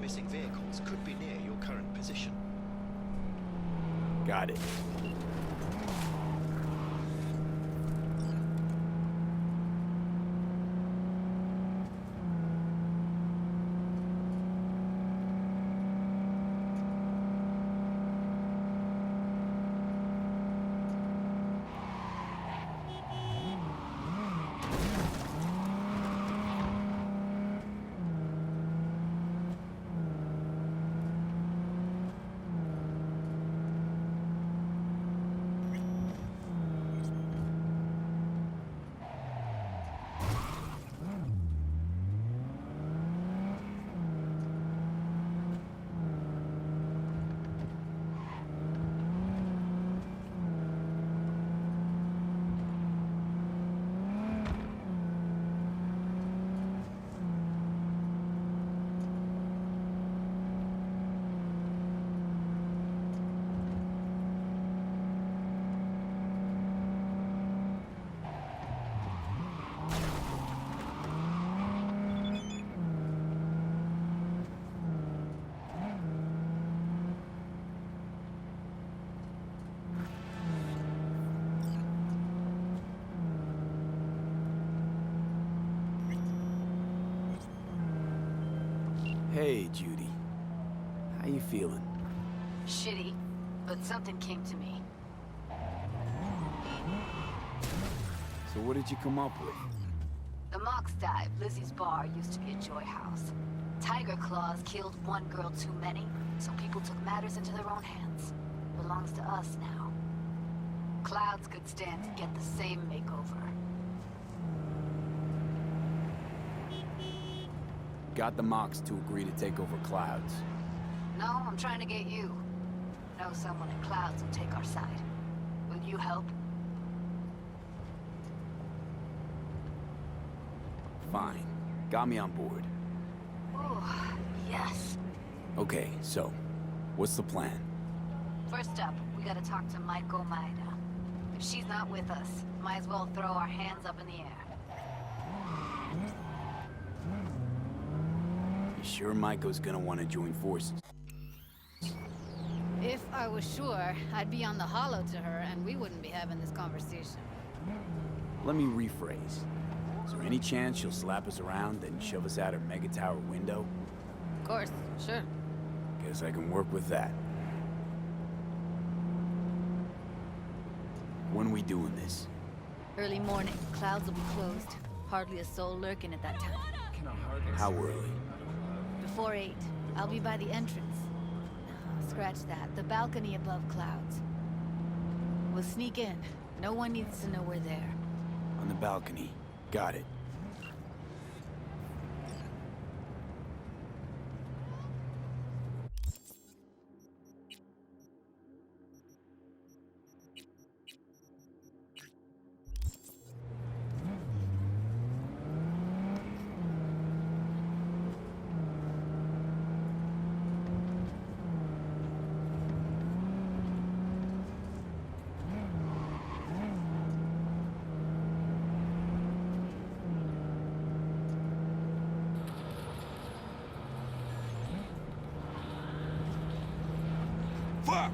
missing vehicles could be near your current position. Got it. Hey, Judy. How you feeling? Shitty, but something came to me. So what did you come up with? The Mox dive, Lizzie's bar, used to be a joy house. Tiger Claws killed one girl too many, so people took matters into their own hands. Belongs to us now. Clouds could stand to get the same makeover. Got the Mox to agree to take over Clouds. No, I'm trying to get you. Know someone in Clouds will take our side. Will you help? Fine. Got me on board. Oh, yes. Okay, so, what's the plan? First up, we gotta talk to Maiko Maeda. If she's not with us, might as well throw our hands up in the air. You sure Maiko's gonna want to join forces? If I was sure, I'd be on the hollow to her and we wouldn't be having this conversation. Let me rephrase. Is there any chance she'll slap us around, then shove us out her mega tower window? Of course, sure. Guess I can work with that. When we doing this? Early morning, clouds will be closed. Hardly a soul lurking at that time. How early? Before 8, I'll be by the entrance. No, scratch that. The balcony above clouds. We'll sneak in. No one needs to know we're there. On the balcony. Got it. Fuck!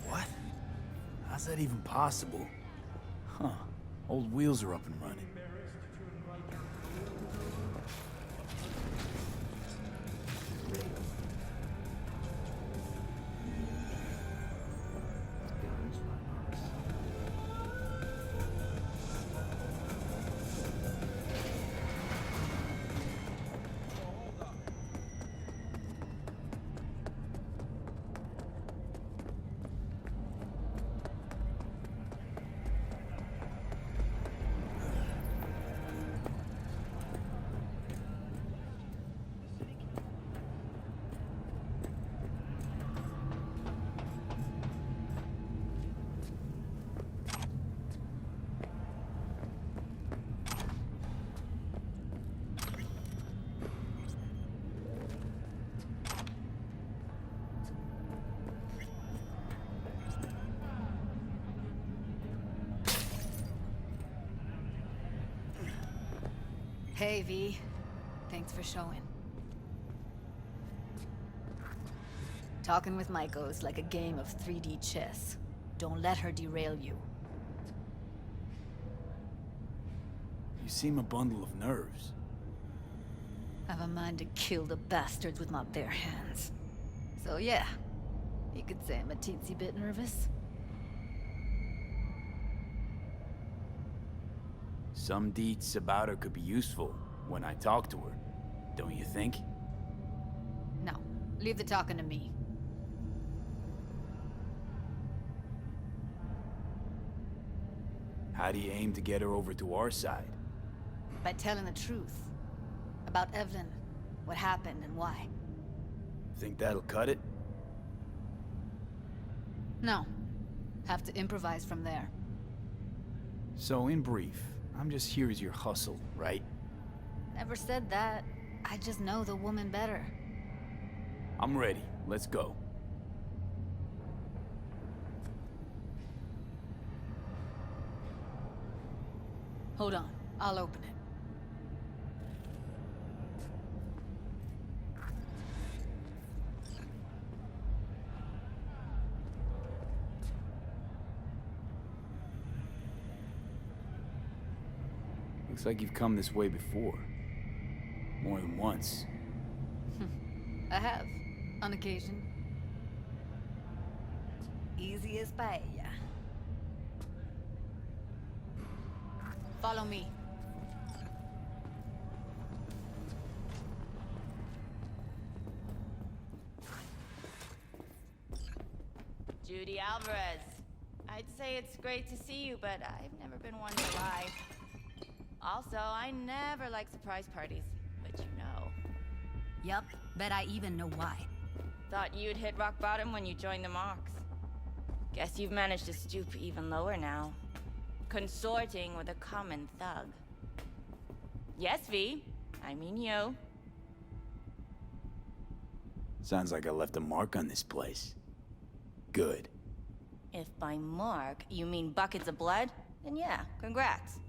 What? How's that even possible? Huh. Old wheels are up and running. Hey, V. Thanks for showing. Talking with Maiko is like a game of 3D chess. Don't let her derail you. You seem a bundle of nerves. I've a mind to kill the bastards with my bare hands. So yeah, you could say I'm a teensy bit nervous. Some deets about her could be useful when I talk to her, don't you think? No, leave the talking to me. How do you aim to get her over to our side? By telling the truth. About Evelyn, what happened and why. Think that'll cut it? No. Have to improvise from there. So in brief, I'm just here as your hustle, right? Never said that. I just know the woman better. I'm ready. Let's go. Hold on, I'll open it. Looks like you've come this way before. More than once. I have, on occasion. Easy as paella. Follow me. Judy Alvarez. I'd say it's great to see you, but I've never been one to lie. Also, I never like surprise parties, but you know. Yup, bet I even know why. Thought you'd hit rock bottom when you joined the Mox. Guess you've managed to stoop even lower now. Consorting with a common thug. Yes, V. I mean you. Sounds like I left a mark on this place. Good. If by mark you mean buckets of blood, then yeah, congrats.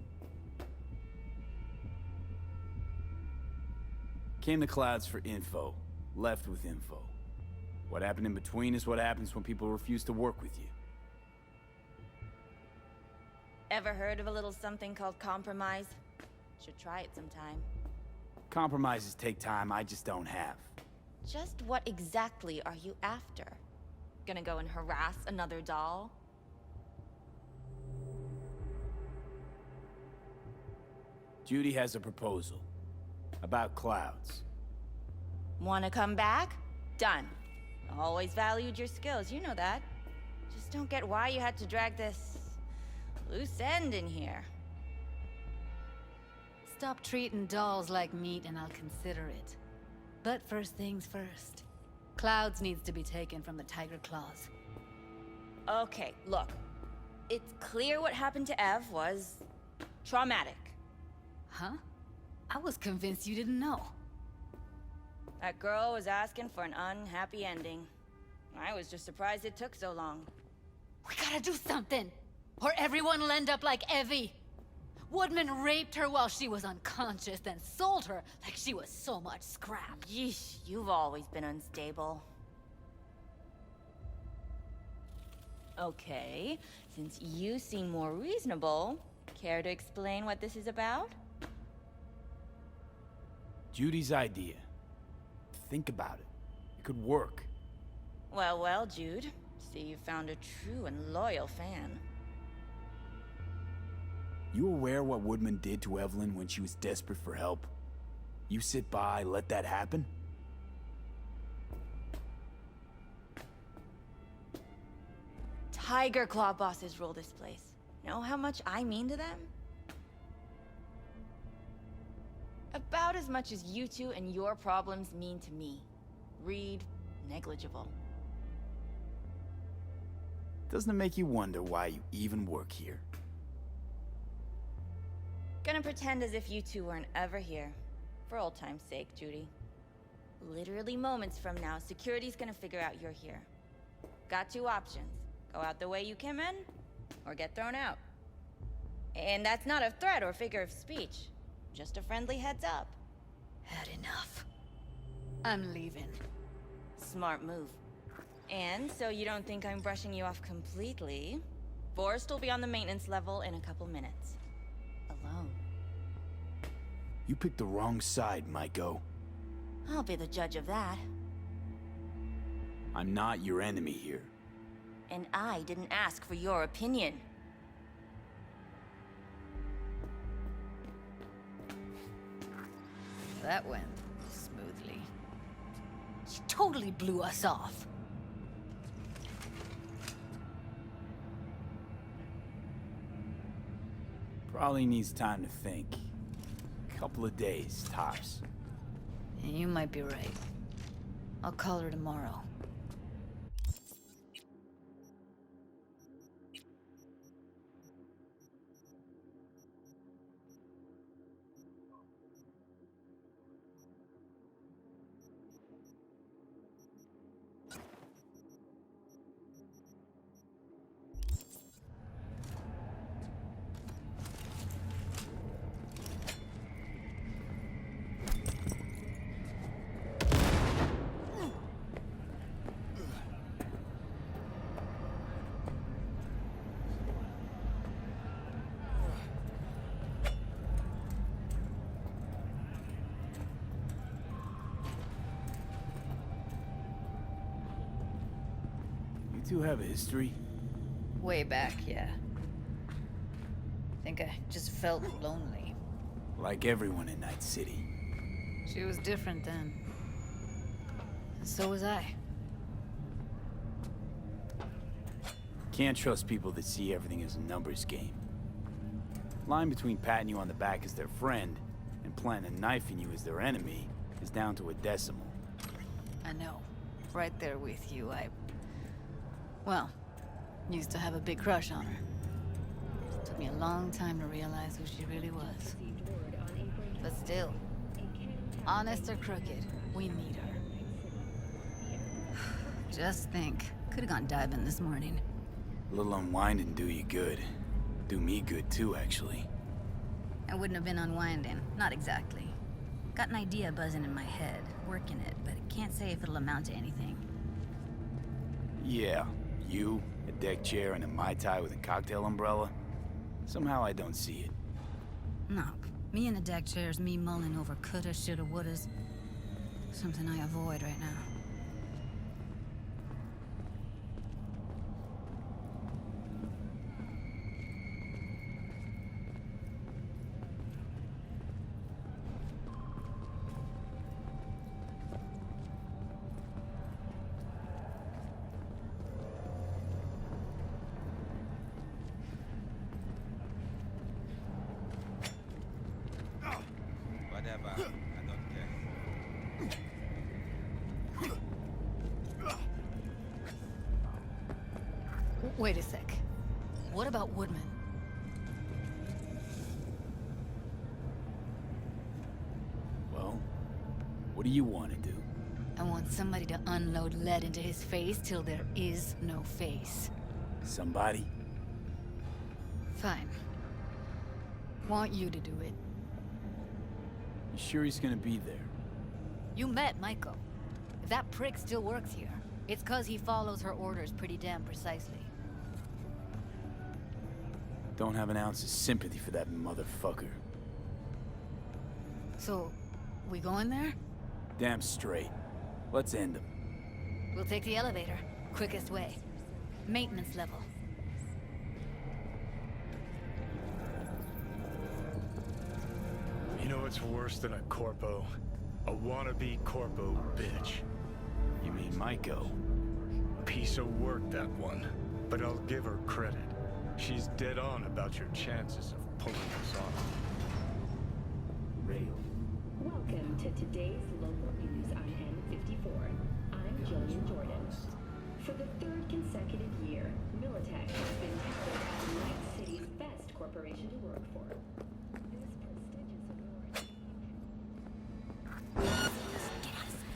Came to Clouds for info. Left with info. What happened in between is what happens when people refuse to work with you. Ever heard of a little something called compromise? Should try it sometime. Compromises take time I just don't have. Just what exactly are you after? Gonna go and harass another doll? Judy has a proposal. About Clouds. Wanna come back? Done. Always valued your skills, you know that. Just don't get why you had to drag this loose end in here. Stop treating dolls like meat and I'll consider it. But first things first. Clouds needs to be taken from the Tiger Claws. Okay, look. It's clear what happened to Ev was traumatic. Huh? I was convinced you didn't know. That girl was asking for an unhappy ending. I was just surprised it took so long. We gotta do something! Or everyone will end up like Evie! Woodman raped her while she was unconscious, then sold her like she was so much scrap. Yeesh, you've always been unstable. Okay, since you seem more reasonable, care to explain what this is about? Judy's idea. Think about it. It could work. Well, well, Jude. See, you found a true and loyal fan. You aware what Woodman did to Evelyn when she was desperate for help? You sit by, let that happen? Tiger Claw bosses rule this place. Know how much I mean to them? About as much as you two and your problems mean to me. Read, negligible. Doesn't it make you wonder why you even work here? Gonna pretend as if you two weren't ever here. For old time's sake, Judy. Literally moments from now, security's gonna figure out you're here. Got two options. Go out the way you came in, or get thrown out. And that's not a threat or figure of speech. Just a friendly heads up. Had enough. I'm leaving. Smart move. And so you don't think I'm brushing you off completely, Forrest will be on the maintenance level in a couple minutes. Alone. You picked the wrong side, Maiko. I'll be the judge of that. I'm not your enemy here. And I didn't ask for your opinion. That went smoothly. She totally blew us off. Probably needs time to think. Couple of days, tops. You might be right. I'll call her tomorrow. You two have a history? Way back, yeah. Think I just felt lonely. Like everyone in Night City. She was different then. And so was I. Can't trust people that see everything as a numbers game. Line between patting you on the back as their friend and planting a knife in you as their enemy is down to a decimal. I know. Right there with you, well, used to have a big crush on her. Took me a long time to realize who she really was. But still, honest or crooked, we need her. Just think, could have gone diving this morning. A little unwinding do you good. Do me good too, actually. I wouldn't have been unwinding, not exactly. Got an idea buzzing in my head, working it, but I can't say if it'll amount to anything. Yeah, you, a deck chair, and a Mai Tai with a cocktail umbrella. Somehow I don't see it. No, me in the deck chair's me mulling over coulda, shoulda, wouldas. Something I avoid right now. Whatever. I don't care. Wait a sec. What about Woodman? Well, what do you want to do? I want somebody to unload lead into his face till there is no face. Somebody? Fine. Want you to do it. You sure he's gonna be there? You met Maiko. If that prick still works here, it's 'cause he follows her orders pretty damn precisely. Don't have an ounce of sympathy for that motherfucker. So, we going there? Damn straight. Let's end him. We'll take the elevator. Quickest way. Maintenance level. You know what's worse than a corpo? A wannabe corpo bitch. You mean Maiko? Piece of work, that one. But I'll give her credit. She's dead on about your chances of pulling this off. Welcome to today's local news on N54. I'm Jillian Jordan. For the third consecutive year, Militech has been touted as Night City's best corporation to work for. This prestigious award.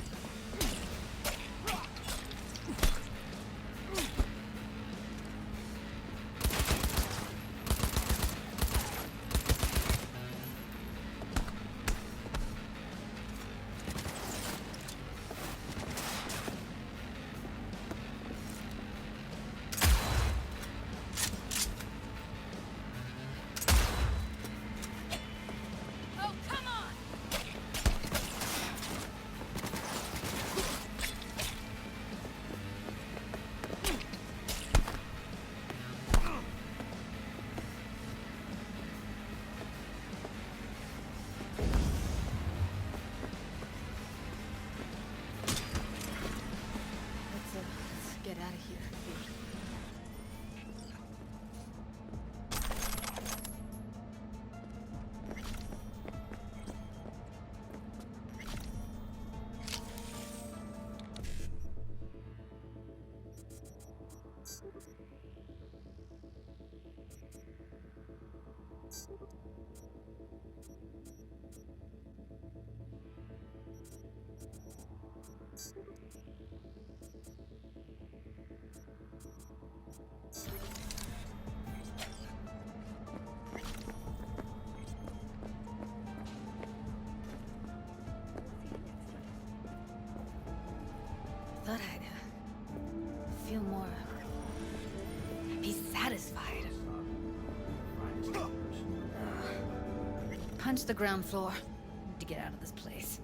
Punch the ground floor. Need to get out of this place.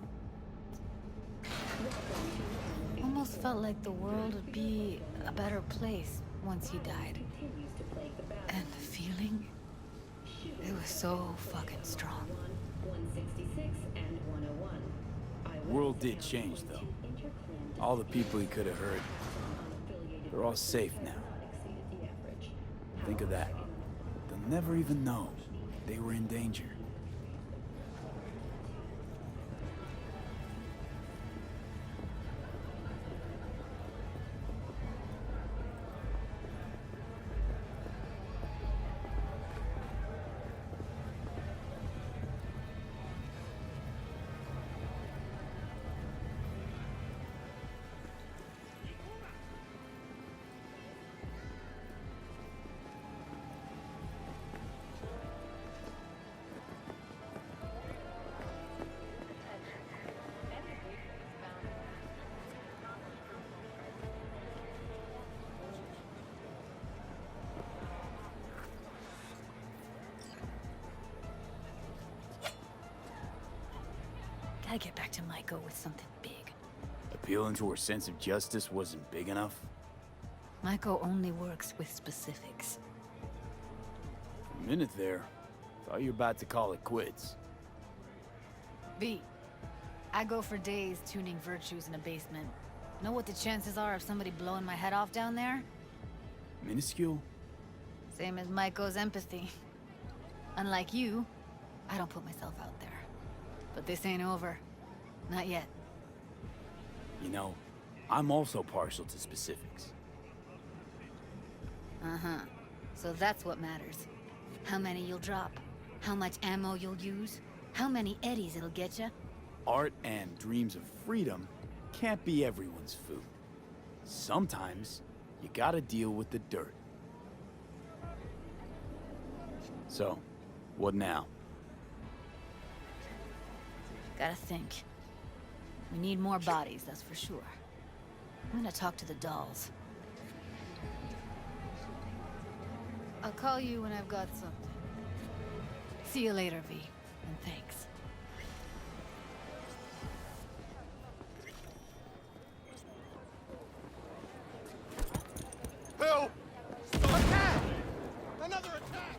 Almost felt like the world would be a better place once he died. And the feeling, it was so fucking strong. 166 and 101. World did change, though. All the people he could have hurt, they're all safe now. Think of that. They'll never even know they were in danger. Gotta get back to Maiko with something big. Appealing to her sense of justice wasn't big enough? Maiko only works with specifics. For a minute there, thought you were about to call it quits. V, I go for days tuning virtues in a basement. Know what the chances are of somebody blowing my head off down there? Minuscule? Same as Maiko's empathy. Unlike you, I don't put myself out there. But this ain't over. Not yet. You know, I'm also partial to specifics. Uh-huh. So that's what matters. How many you'll drop. How much ammo you'll use. How many eddies it'll get you. Art and dreams of freedom can't be everyone's food. Sometimes, you gotta deal with the dirt. So, what now? Gotta think. We need more bodies, that's for sure. I'm gonna talk to the dolls. I'll call you when I've got something. See you later, V, and thanks. Help! Attack! Another attack!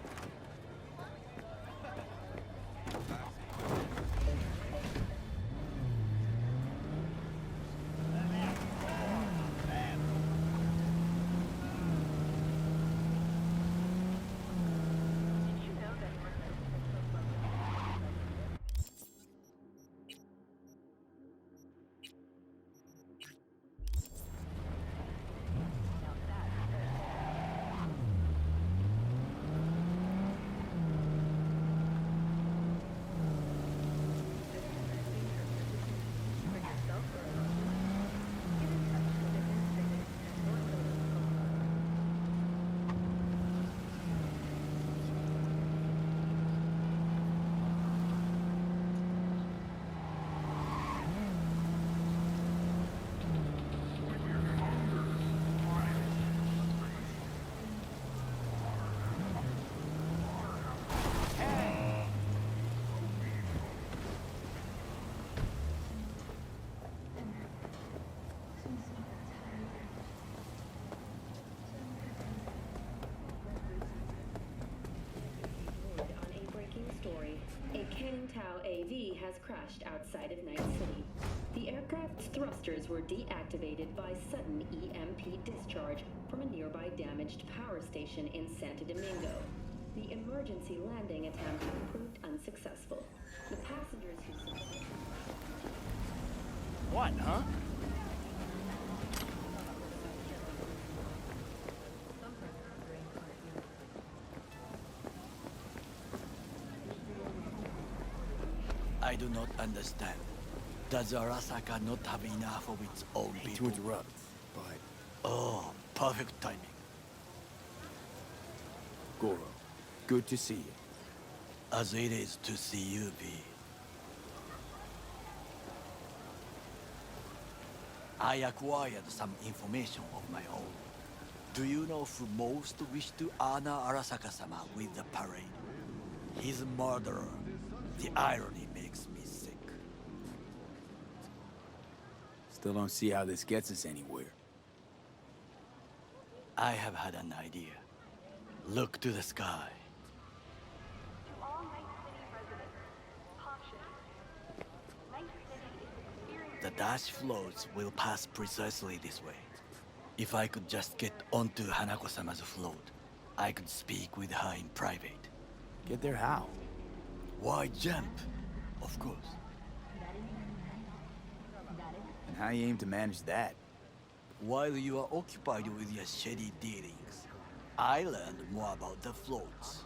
AV has crashed outside of Night City. The aircraft's thrusters were deactivated by sudden EMP discharge from a nearby damaged power station in Santo Domingo. The emergency landing attempt proved unsuccessful. The passengers who... What, huh? I do not understand. Does Arasaka not have enough of its own To people? interrupt, but... Oh, perfect timing. Goro, good to see you. As it is to see you, V. I acquired some information of my own. Do you know who most wished to honor Arasaka-sama with the parade? His murderer, The irony makes me sick. Still don't see how this gets us anywhere. I have had an idea. Look to the sky. The dash floats will pass precisely this way. If I could just get onto Hanako-sama's float, I could speak with her in private. Get there how? Why jump? Of course. And how you aim to manage that? While you are occupied with your shady dealings, I learned more about the floats.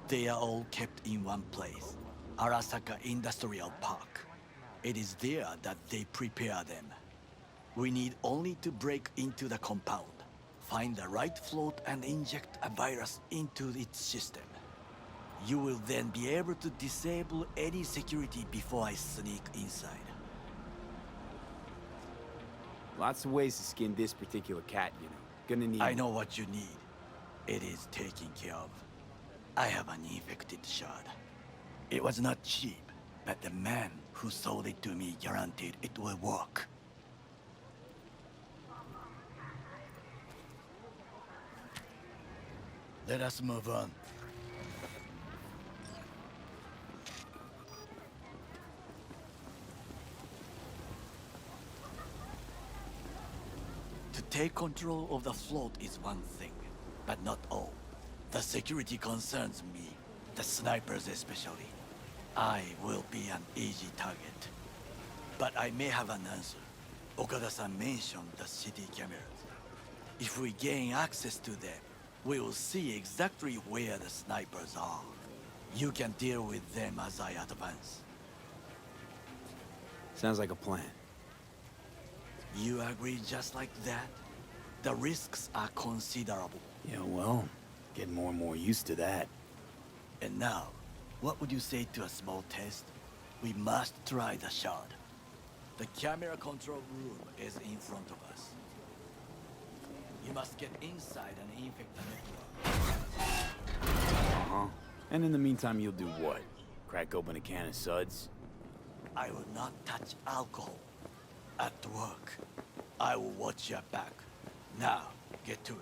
They are all kept in one place, Arasaka Industrial Park. It is there that they prepare them. We need only to break into the compound, find the right float and inject a virus into its system. You will then be able to disable any security before I sneak inside. Lots of ways to skin this particular cat, you know. Gonna need... I know what you need. It is taken care of. I have an infected shard. It was not cheap, but the man who sold it to me guaranteed it will work. Let us move on. To take control of the float is one thing, but not all. The security concerns me, the snipers especially. I will be an easy target. But I may have an answer. Okada-san mentioned the city cameras. If we gain access to them, we will see exactly where the snipers are. You can deal with them as I advance. Sounds like a plan. You agree just like that? The risks are considerable. Yeah, well, getting more and more used to that. And now, what would you say to a small test? We must try the shard. The camera control room is in front of us. You must get inside and infect the network. Uh-huh. And in the meantime, you'll do what? Crack open a can of suds? I will not touch alcohol. At work, I will watch your back. Now, get to it.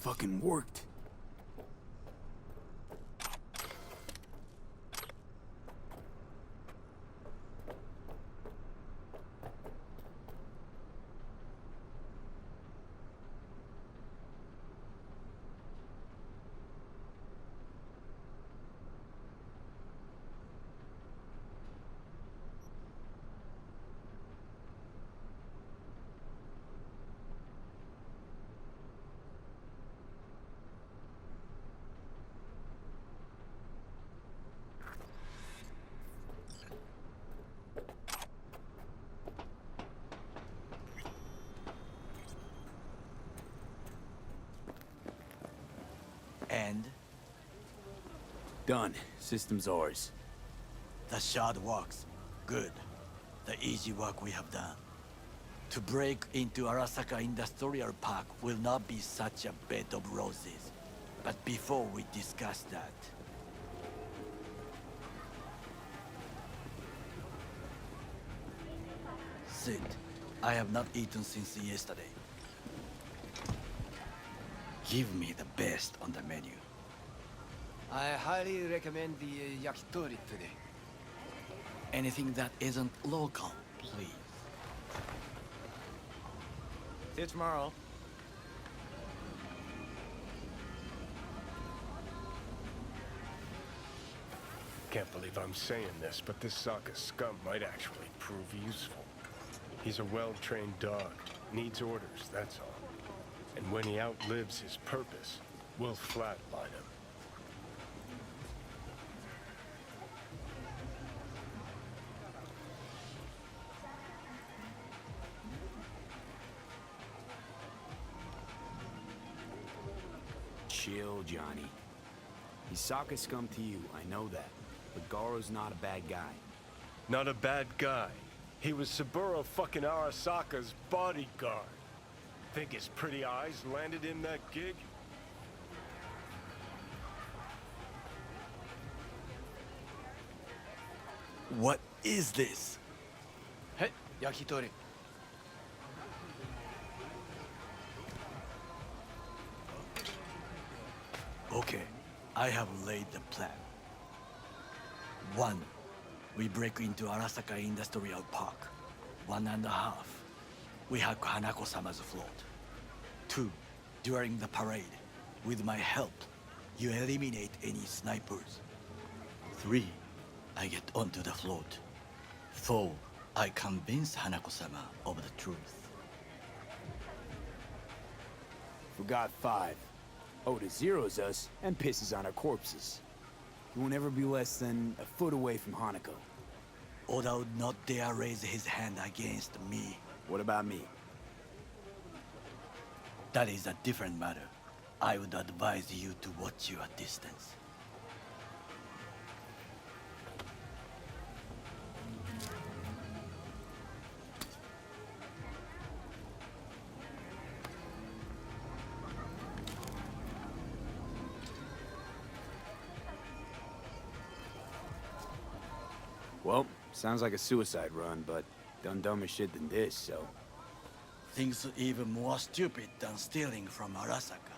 Fucking worked. And Done. System's ours. the shard works. Good. The easy work we have done. To break into Arasaka Industrial Park will not be such a bed of roses. But before we discuss that... Sit. I have not eaten since yesterday. Give me the best on the menu. I highly recommend the yakitori today. Anything that isn't local, please. See you tomorrow. Can't believe I'm saying this, but this Sokka scum might actually prove useful. He's a well-trained dog. Needs orders, that's all. And when he outlives his purpose, we'll flatline him. Chill, Johnny. He's Sokka scum to you, I know that. But Garo's not a bad guy. Not a bad guy. He was Saburo fucking Arasaka's bodyguard. Think his pretty eyes landed him that gig? What is this? Hey, yakitori. Okay, I have laid the plan. 1. We break into Arasaka Industrial Park. 1.5. We hack Hanako-sama's float. 2. During the parade, with my help, you eliminate any snipers. 3. I get onto the float. 4. I convince Hanako-sama of the truth. Forgot 5. Oda zeroes us and pisses on our corpses. He won't ever be less than a foot away from Hanako. Oda would not dare raise his hand against me. What about me? That is a different matter. I would advise you to watch your distance. Well, sounds like a suicide run, but done dumber shit than this, so... Things even more stupid than stealing from Arasaka.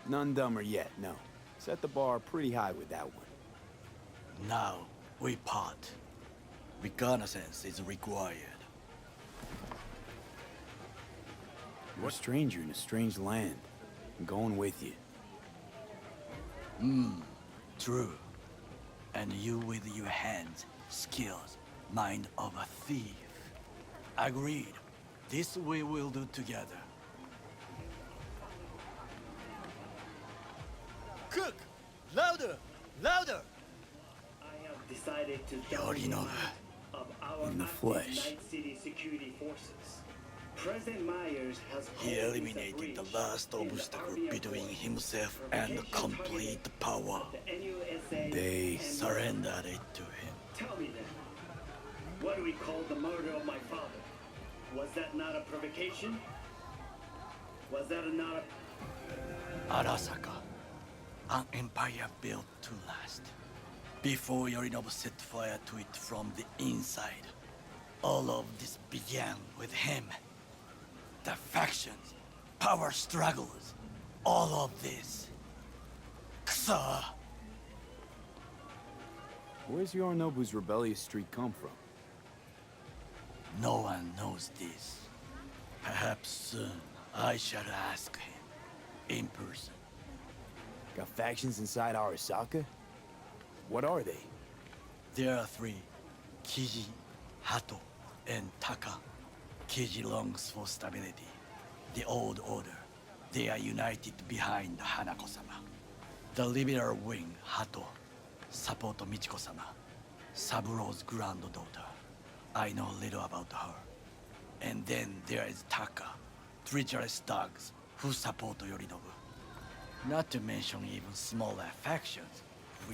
None dumber yet, no. Set the bar pretty high with that one. Now, we part. Reconnaissance is required. You're a stranger in a strange land. I'm going with you. True. And you with your hands, skills, mind of a thief. Agreed. This we will do together. Cook! Louder! Louder! I have decided to Yorinobu, of our in the active flesh. Night City security forces. President Myers has He always eliminated agreed the last in the obstacle army between employee himself and complete power. the NUSA They and- Surrendered it to him. Tell me then, what do we call the murder of my father? Was that not a provocation? Was that not a... Arasaka, an empire built to last. Before Yorinobu set fire to it from the inside, all of this began with him. The factions, power struggles, all of this. Kusa! Where's Yorinobu's rebellious streak come from? No one knows this. Perhaps soon I shall ask him in person. Got factions inside Arasaka? What are they? There are 3. Kiji, Hato, and Taka. Kiji longs for stability. The old order. They are united behind Hanako-sama. The liberal wing, Hato, support Michiko-sama, Saburo's granddaughter. I know little about her. And then there is Taka, treacherous dogs who support Yorinobu. Not to mention even smaller factions.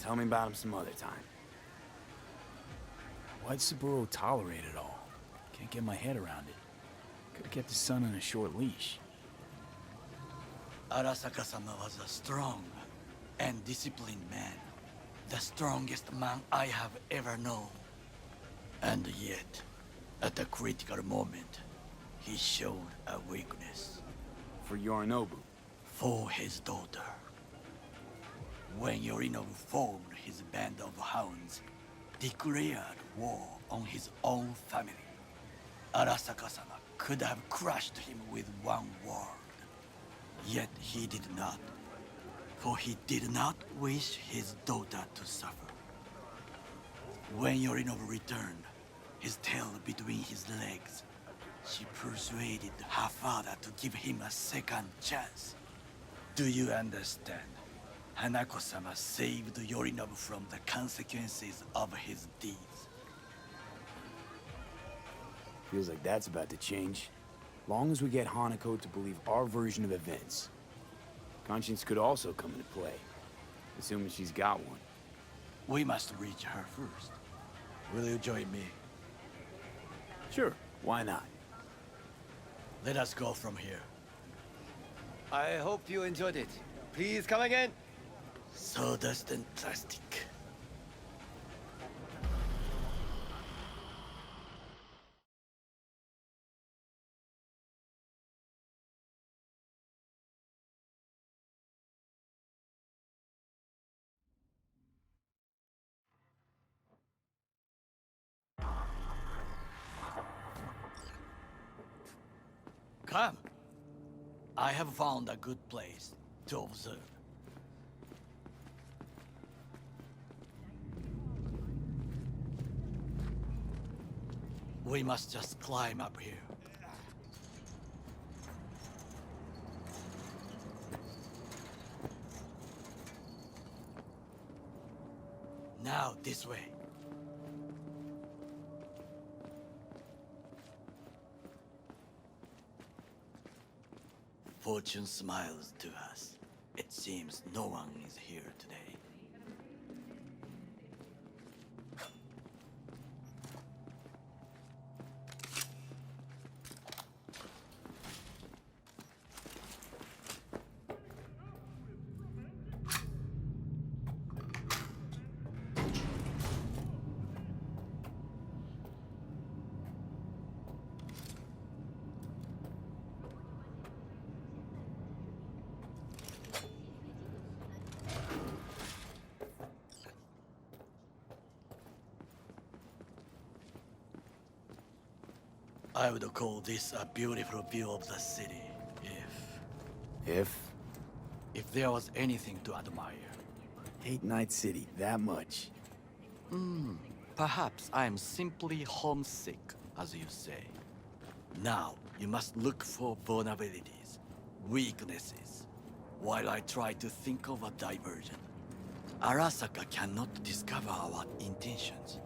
Tell me about him some other time. Why'd Saburo tolerate it all? Can't get my head around it. Could've kept his son on a short leash. Arasaka-sama was a strong and disciplined man. The strongest man I have ever known. And yet, at a critical moment, he showed a weakness. For Yorinobu. For his daughter. When Yorinobu formed his band of hounds, declared war on his own family, Arasaka-sama could have crushed him with one word. Yet he did not. For he did not wish his daughter to suffer. When Yorinobu returned, his tail between his legs, she persuaded her father to give him a second chance. Do you understand? Hanako-sama saved Yorinobu from the consequences of his deeds. Feels like that's about to change. Long as we get Hanako to believe our version of events. Conscience could also come into play, assuming she's got one. We must reach her first. Will you join me? Sure, why not? Let us go from here. I hope you enjoyed it. Please come again. Sawdust and plastic. Come. I have found a good place to observe. We must just climb up here. Now, this way. Fortune smiles to us. It seems no one is here today. I would call this a beautiful view of the city, if there was anything to admire. Hate Night City that much. Perhaps I am simply homesick, as you say. Now, you must look for vulnerabilities, weaknesses, while I try to think of a diversion. Arasaka cannot discover our intentions.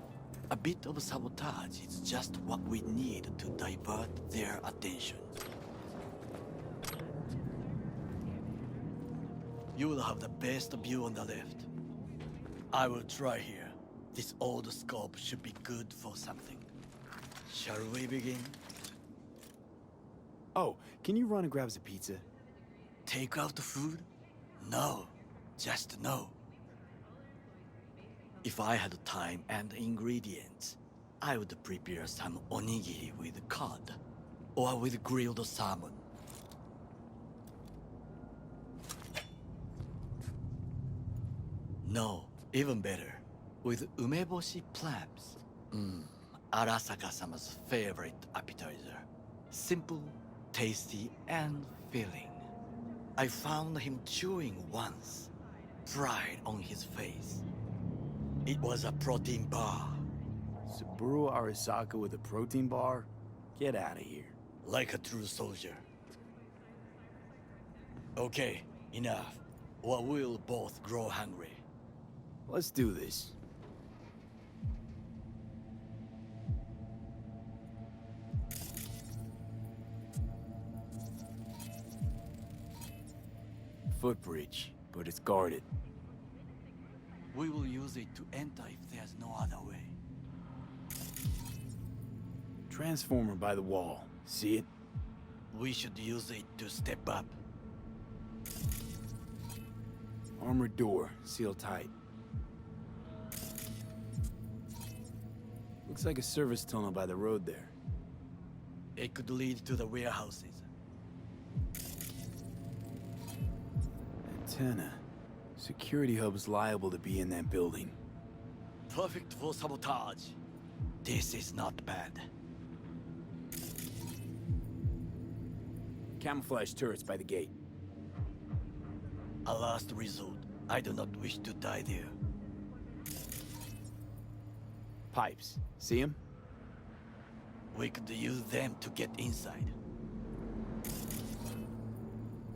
A bit of sabotage is just what we need to divert their attention. You will have the best view on the left. I will try here. This old scope should be good for something. Shall we begin? Oh, can you run and grab us a pizza? Take out the food? No, just no. If I had time and ingredients, I would prepare some onigiri with cod, or with grilled salmon. No, even better, with umeboshi clams. Arasaka-sama's favorite appetizer. Simple, tasty, and filling. I found him chewing once, pride on his face. It was a protein bar. Saburo Arasaka with a protein bar? Get out of here. Like a true soldier. Okay, enough. Or we'll both grow hungry. Let's do this. Footbridge, but it's guarded. We will use it to enter if there's no other way. Transformer by the wall. See it? We should use it to step up. Armored door, sealed tight. Looks like a service tunnel by the road there. It could lead to the warehouses. Antenna. Security hub's liable to be in that building. Perfect for sabotage. This is not bad. Camouflage turrets by the gate. A last resort. I do not wish to die there. Pipes. See them? We could use them to get inside.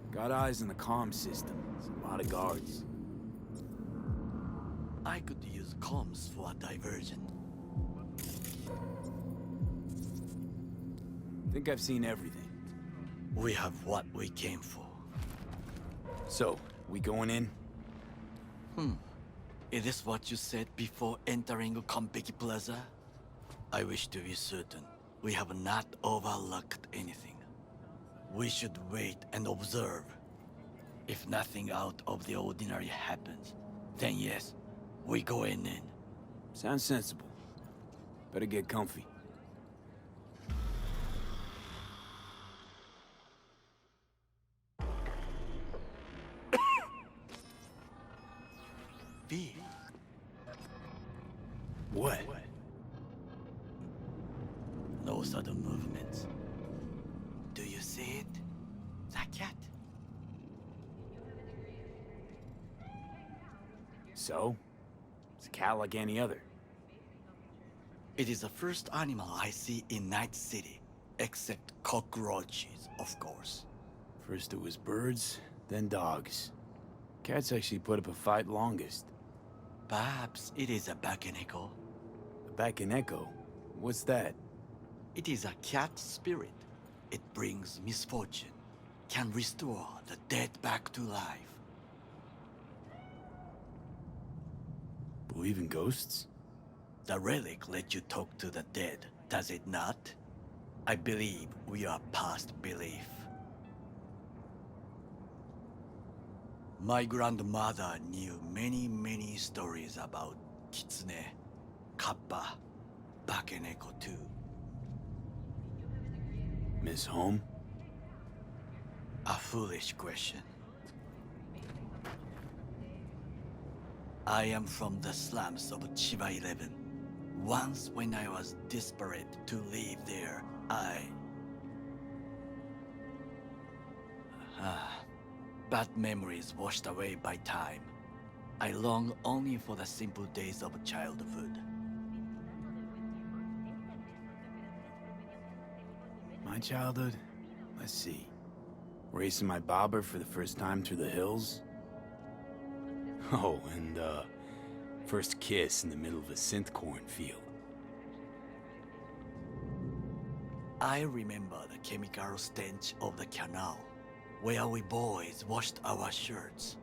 Got eyes on the comm system. It's a lot of guards. I could use comms for a diversion. Think I've seen everything. We have what we came for. So, we going in? Is this what you said before entering Konpeki Plaza? I wish to be certain. We have not overlooked anything. We should wait and observe. If nothing out of the ordinary happens, then yes, we go in. Sounds sensible. Better get comfy. V. What? No sudden movements. Do you see it? That cat. So? It's a cat like any other. It is the first animal I see in Night City, except cockroaches, of course. First it was birds, then dogs. Cats actually put up a fight longest. Perhaps it is a bakeneko. A Bakaneko? What's that? It is a cat spirit. It brings misfortune, can restore the dead back to life. Believe in ghosts? The relic let you talk to the dead, does it not? I believe we are past belief. My grandmother knew many stories about kitsune, kappa, bakeneko too. Miss Home? A foolish question. I am from the slums of Chiba 11. Once when I was desperate to live there, bad memories washed away by time. I long only for the simple days of childhood. My childhood? Let's see. Racing my bobber for the first time through the hills? Oh, and, first kiss in the middle of a synth cornfield. I remember the chemical stench of the canal, where we boys washed our shirts.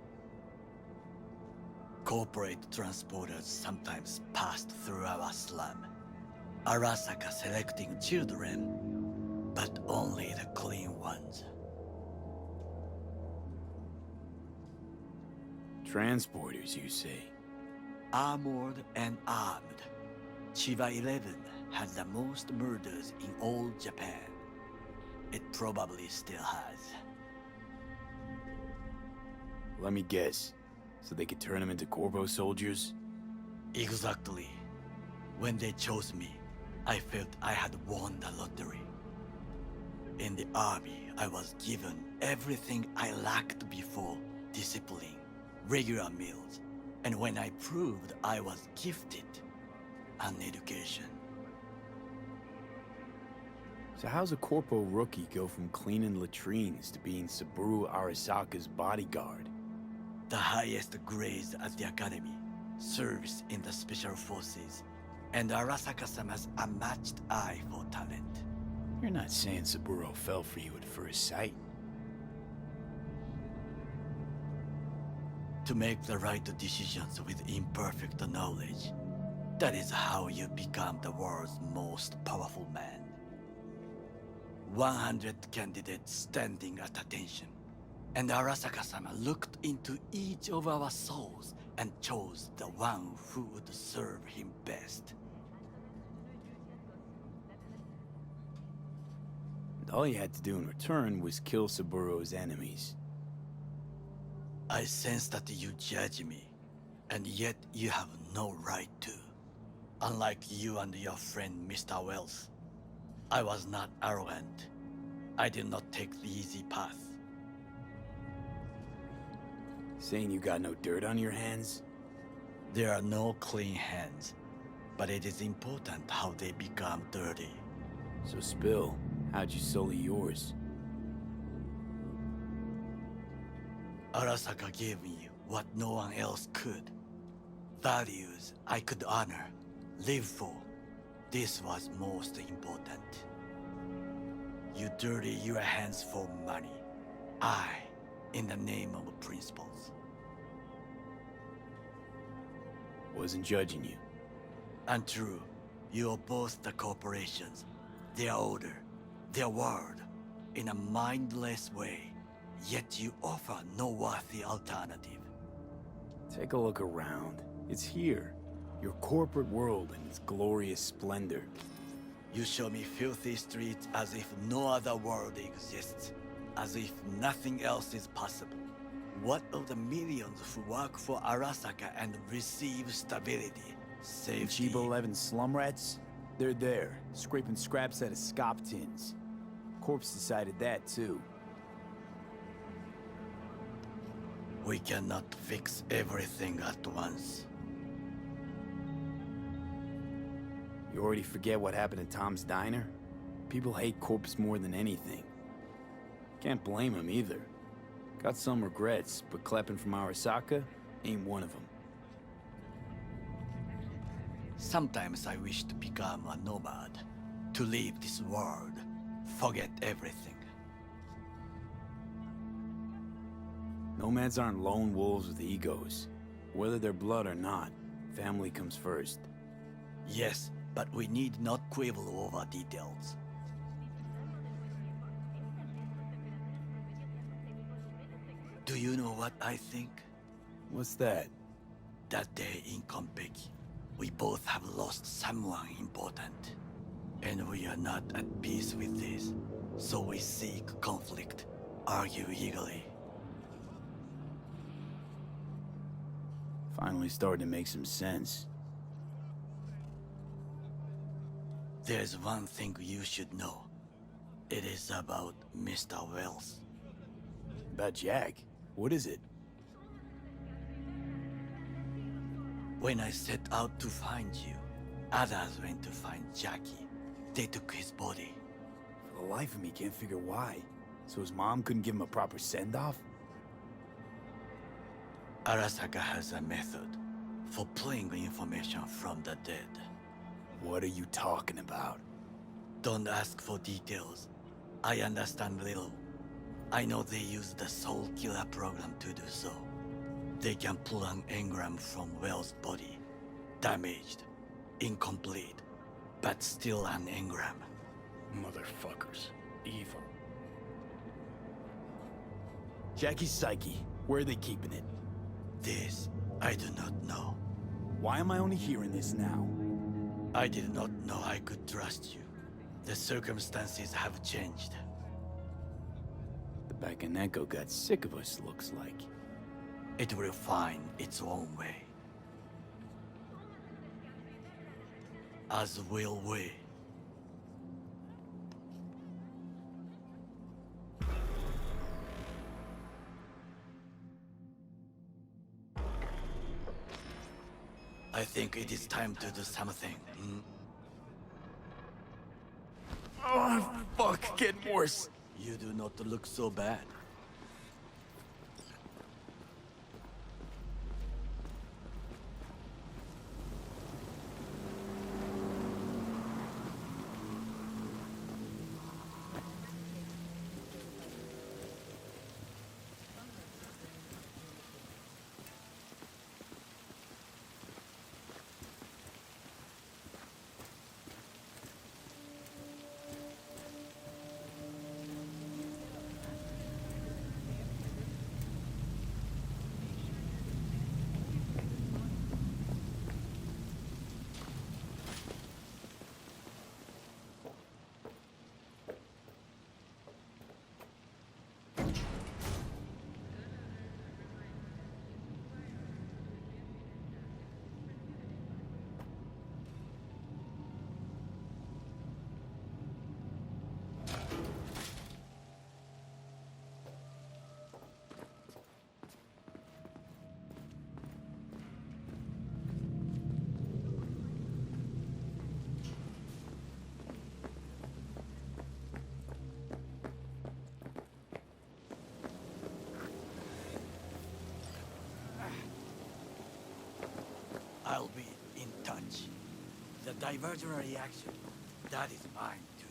Corporate transporters sometimes passed through our slum. Arasaka selecting children, but only the clean ones. Transporters, you say? Armored and armed. Chiba 11 has the most murders in all Japan. It probably still has. Let me guess. So they could turn them into Corpo soldiers? Exactly. When they chose me, I felt I had won the lottery. In the army, I was given everything I lacked before: discipline, regular meals, and when I proved I was gifted, an education. So how's a Corpo rookie go from cleaning latrines to being Saburo Arasaka's bodyguard? The highest grades at the academy, service in the special forces, and Arasaka-sama's unmatched eye for talent. You're not saying Saburo fell for you at first sight. To make the right decisions with imperfect knowledge, that is how you become the world's most powerful man. 100 candidates standing at attention, and Arasaka-sama looked into each of our souls and chose the one who would serve him best. And all you had to do in return was kill Saburo's enemies. I sense that you judge me, and yet you have no right to. Unlike you and your friend Mr. Wells, I was not arrogant. I did not take the easy path. Saying you got no dirt on your hands? There are no clean hands, but it is important how they become dirty. So spill, how'd you sully yours? Arasaka gave me what no one else could. Values I could honor, live for. This was most important. You dirty your hands for money. I, in the name of principles. Wasn't judging you. Untrue. You oppose the corporations, their order, their world, in a mindless way, yet you offer no worthy alternative. Take a look around. It's here. Your corporate world in its glorious splendor. You show me filthy streets as if no other world exists, as if nothing else is possible. What of the millions who work for Arasaka and receive stability, safety? Chiba 11 slum rats? They're there, scraping scraps out of scop tins. Corpse decided that, too. We cannot fix everything at once. You already forget what happened at Tom's Diner? People hate Corpse more than anything. Can't blame him either. Got some regrets, but Kleppen from Arasaka ain't one of them. Sometimes I wish to become a nomad, to leave this world, forget everything. Nomads aren't lone wolves with egos. Whether they're blood or not, family comes first. Yes, but we need not quibble over details. Do you know what I think? What's that? That day in Konpeki, we both have lost someone important. And we are not at peace with this. So we seek conflict, argue eagerly. Finally starting to make some sense. There's one thing you should know. It is about Mr. Wells. About Jack? What is it? When I set out to find you, others went to find Jackie. They took his body. For the life of me, can't figure why. So his mom couldn't give him a proper send-off? Arasaka has a method for pulling information from the dead. What are you talking about? Don't ask for details. I understand little. I know they use the Soul Killer program to do so. They can pull an engram from Wells' body. Damaged, incomplete, but still an engram. Motherfuckers. Evil. Jackie's psyche. Where are they keeping it? This, I do not know. Why am I only hearing this now? I did not know I could trust you. The circumstances have changed. The Bakaneko got sick of us, looks like. It will find its own way. As will we. I think it is time to do something. Oh, fuck, getting worse. You do not look so bad. I'll be in touch. The divergent reaction, that is mine to do.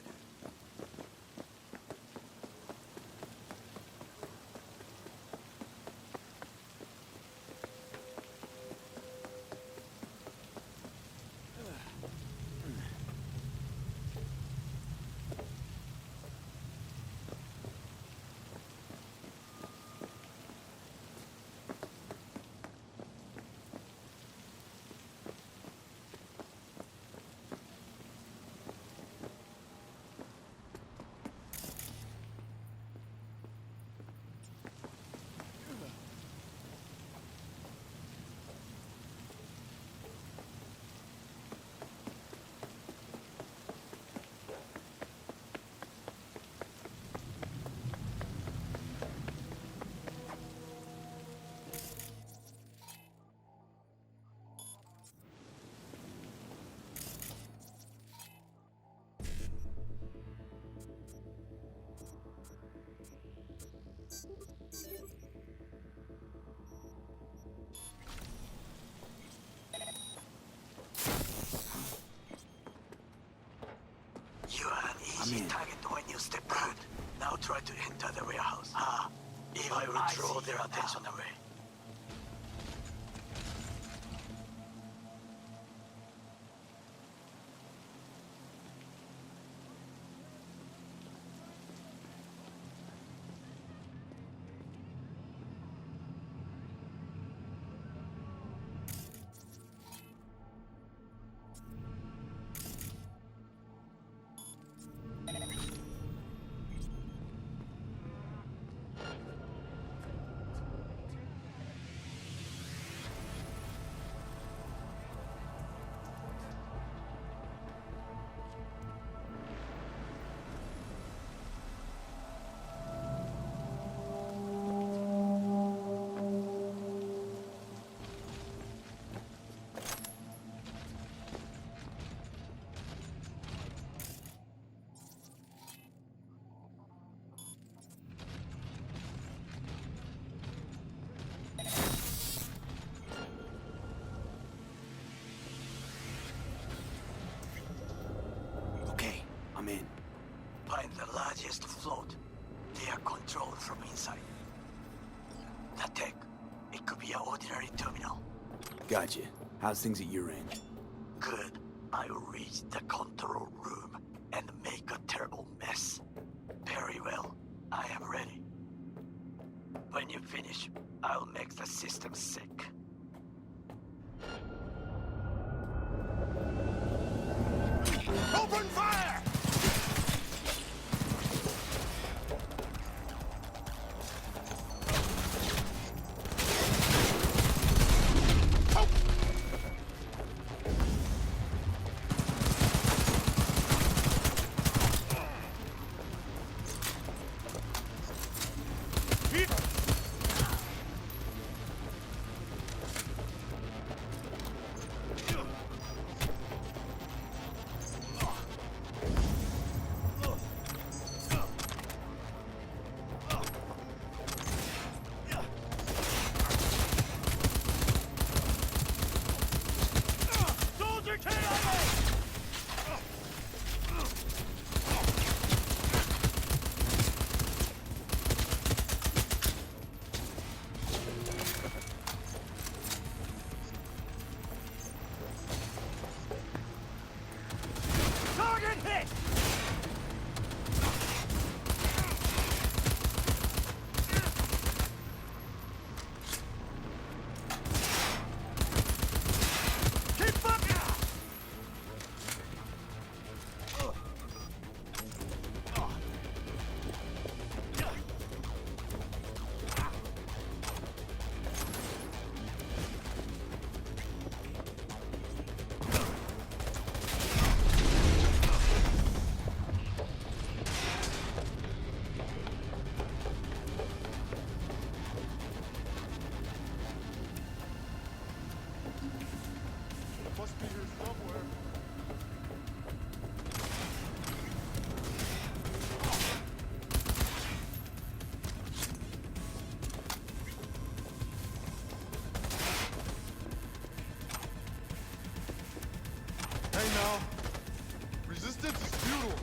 Easy target when you step out. Now try to enter the warehouse. If I will draw their attention away. Okay, I'm in. Find the largest float. They are controlled from inside. The tech. It could be an ordinary terminal. Gotcha. How's things at your end? Good. I will reach the control room and make a terrible mess. Very well. I am ready. When you finish, I'll make the system sick. Open fire! Resistance is futile.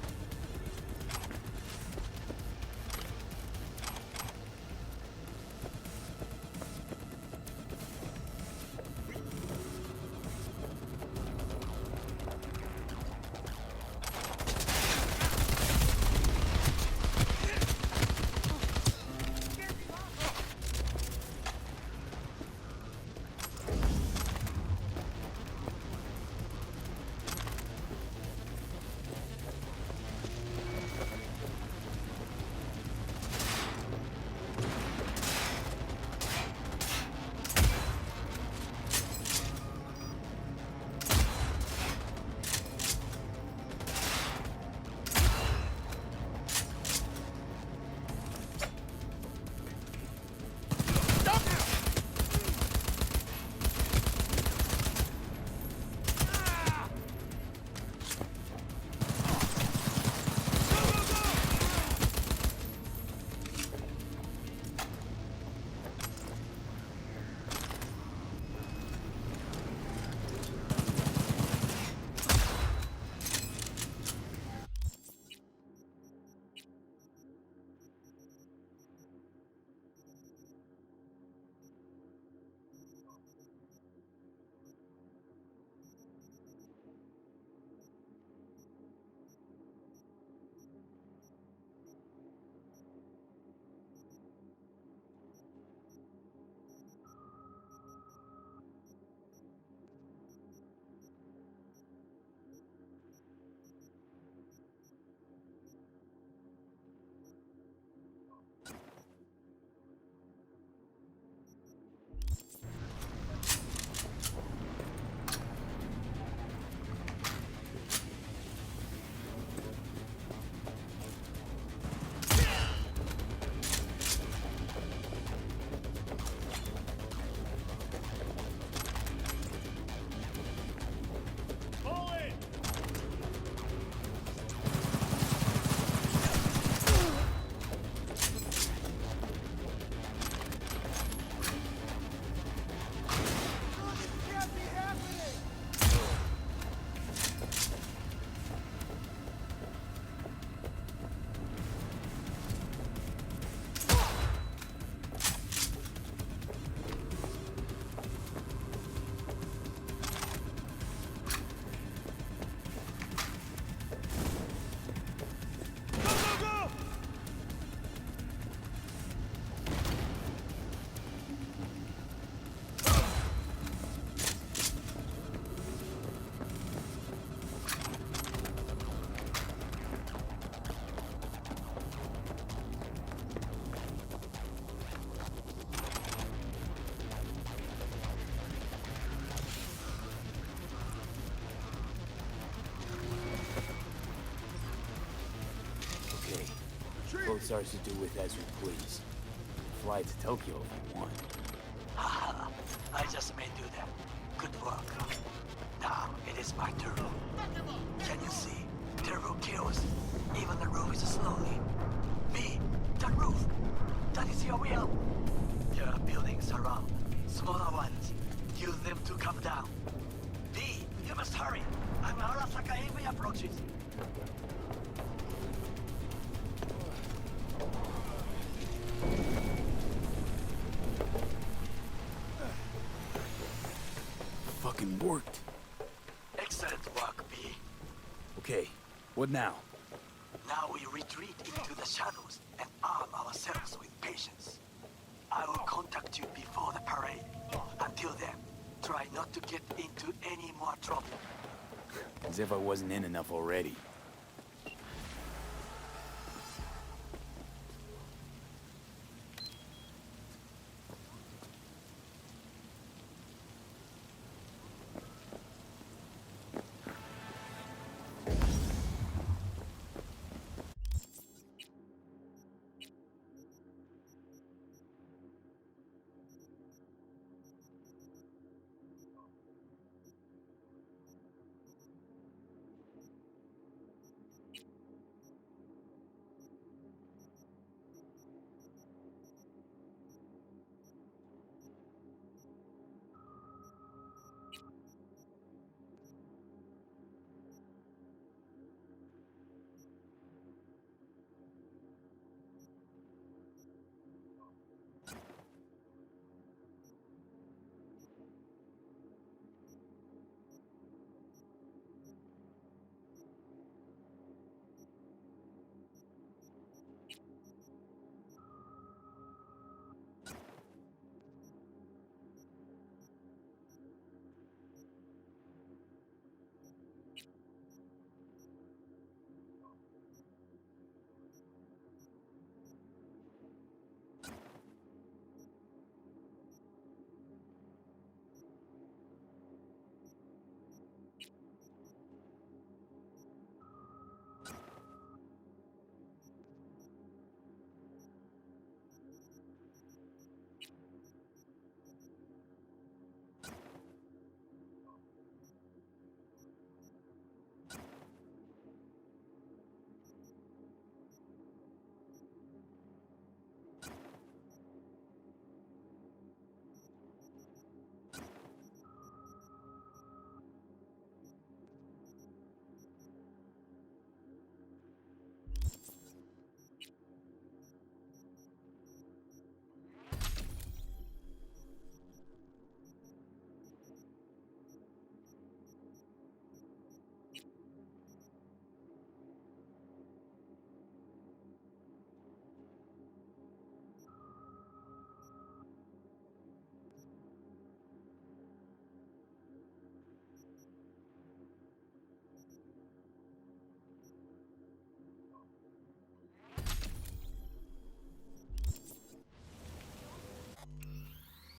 both ours to do with as we please. Fly to Tokyo if we want. Haha, I just may do that. Good work. Now it is my turn. Can you see? Turbo kills. Even the roof is slowly. B, the roof. That is your wheel. There are buildings around. Smaller ones. Use them to come down. D, you must hurry. I'm Arasaka heavy approaches. Fucking worked. Excellent work, B. Okay, what now? Now we retreat into the shadows and arm ourselves with patience. I will contact you before the parade. Until then, try not to get into any more trouble. As if I wasn't in enough already.